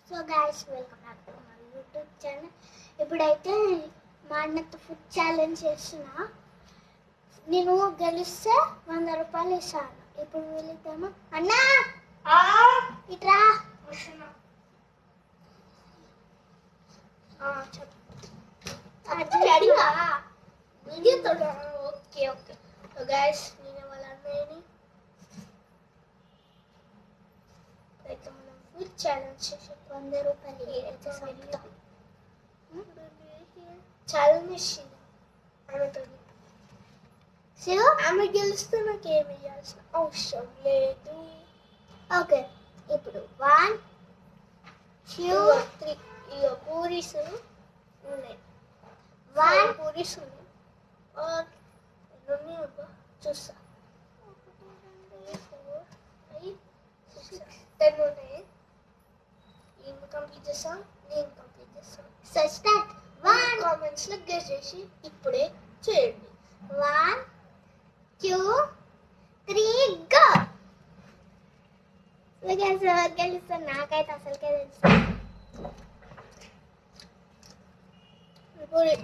So guys welcome back to my YouTube channel. ఇప్పుడైతే మా అన్నతో ఫుడ్ ఛాలెంజ్ చేస్తున్నా. నేను గెలిస్తే 100 రూపాయలు ఇస్తాను. ఇప్పుడు వెళ్తాము. అన్నా ఇట్రా. Okay okay. సో గైస్ నేను వాళ్ళ అన్నయ్యని అయితే మనం ఫుడ్ ఛాలెంజ్ చేసి 100 రూపాయలు అయితే సంపుతాం. ఛాలెంజ్ ఆమెతోని. సో ఆమె గెలిస్తే నాకు ఏమి ఇవ్వాల్సిన అవసరం లేదు. ఓకే, ఇప్పుడు 1 2 3 ఇక పూరీస్ ఉన్నాయి. 1 పూరీస్ ఉన్నాయి. ఎన్ని చూస్తా. 10 ఉన్నాయి. నేను కంప్లీట్ చేస్తాం, నేను కంప్లీట్ చేస్తాం. So start. 1 కామెంట్స్లో గెస్ చేసి ఇప్పుడే చేయండి. 1 2 3 గో. గెలుస్తాను. నాకైతే అసలుకే తెలుసు. పూరి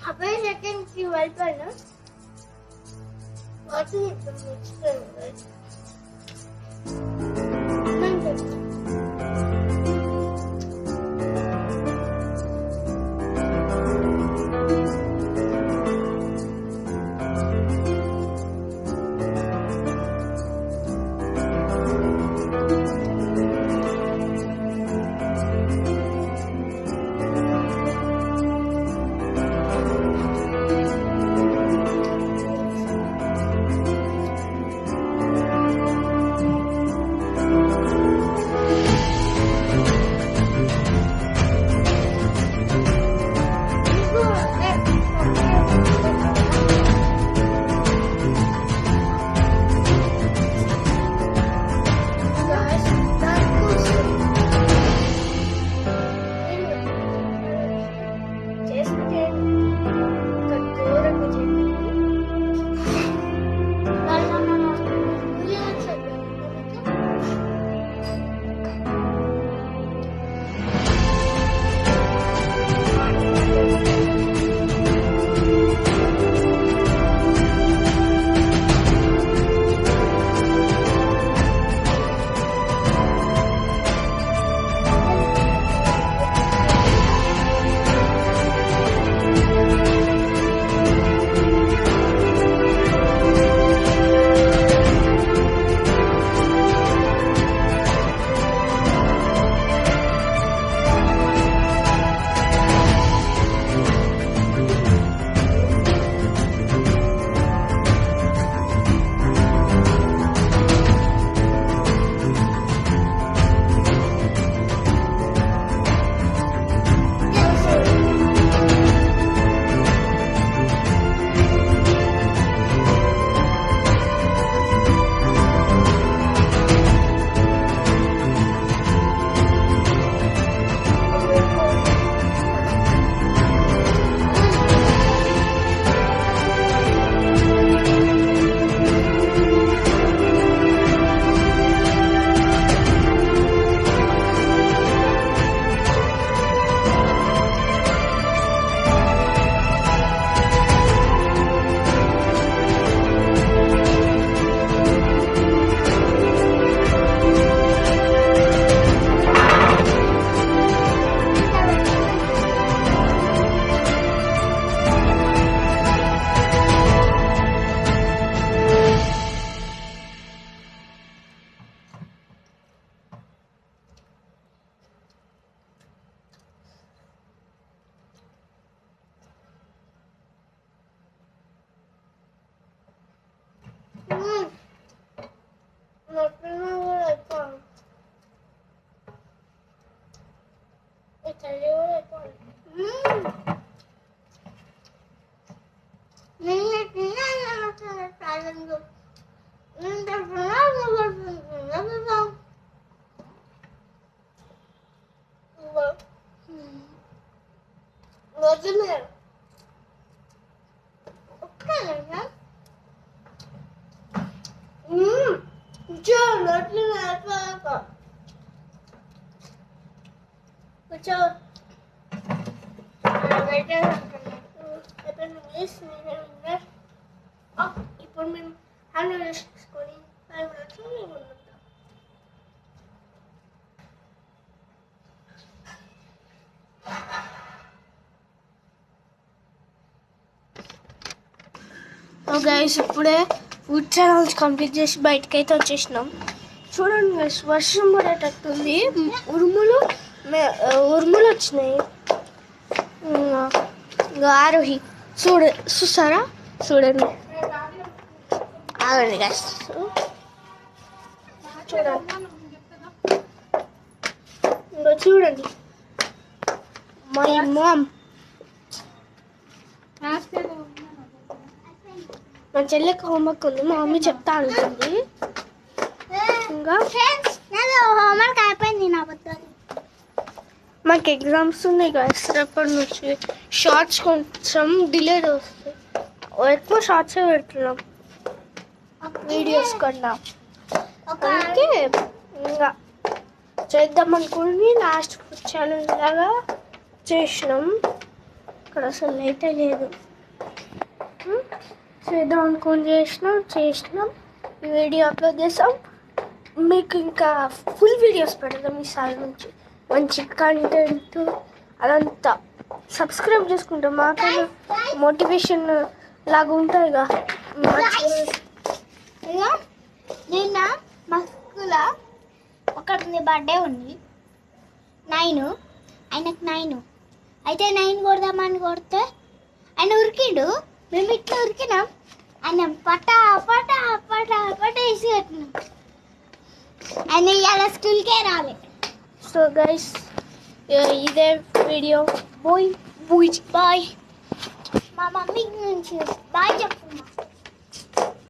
50 సెకండ్స్కి వెళ్ళిపోయాను. కూర్చో. ఇప్పుడు మేము హ్యాండ్ వాష్ చేసుకొని 5 minutes మేము ఉంటాం. గైస్ ఇప్పుడే ఫుడ్ ఛానల్స్ కంప్లీట్ చేసి బయటకు అయితే వచ్చేసినాం. చూడండి గైస్, వర్షం పడేటట్టుంది. ఉరుములు వచ్చినాయి. ఇంకా ఆరోహి చూసారా? చూడండి, ఆగండి గైస్, చూడండి మై మామ్. మా చెల్లెకి హోంవర్క్ ఉంది, మా మమ్మీ చెప్తా ఉంటుంది. ఇంకా హోంవర్క్ అయిపోయింది. మాకు ఎగ్జామ్స్ ఉన్నాయి కదా, రేపటి నుంచి షార్ట్స్ కొంచెం డిలే వస్తాయి. ఎక్కువ షార్ట్సే పెడుతున్నాం వీడియోస్ కన్నా. అందుకే ఇంకా చేద్దాం అనుకుని లాస్ట్ ఫుడ్ ఛాలెంజ్ లాగా చేసినాం. ఇక్కడ అసలు లైటే లేదు. చేద్దాం అనుకుని చేసినాం. ఈ వీడియో అప్లోడ్ చేసాం. మీకు ఇంకా ఫుల్ వీడియోస్ పెడదాం ఈసారి నుంచి, మంచి కంటెంట్ అదంతా. సబ్స్క్రైబ్ చేసుకుంటాం, మాకైనా మోటివేషన్ లాగా ఉంటుంది కదా. నిన్న మా స్కూల్లో ఒకటి బర్త్డే ఉంది, 9. ఆయనకు 9 అయితే 9 కొడదామని కొడితే ఆయన ఉరికిండు. మేము ఇట్లా ఉరికినాం, ఆయన పటా పటా పటా పటా వేసి కట్టినాం. ఆయన ఇవాళ స్కూల్కే రాలే. సో గైస్, ఇదే వీడియో. బాయ్. మా మమ్మీ నుంచి బాయ్ చెప్తున్నా.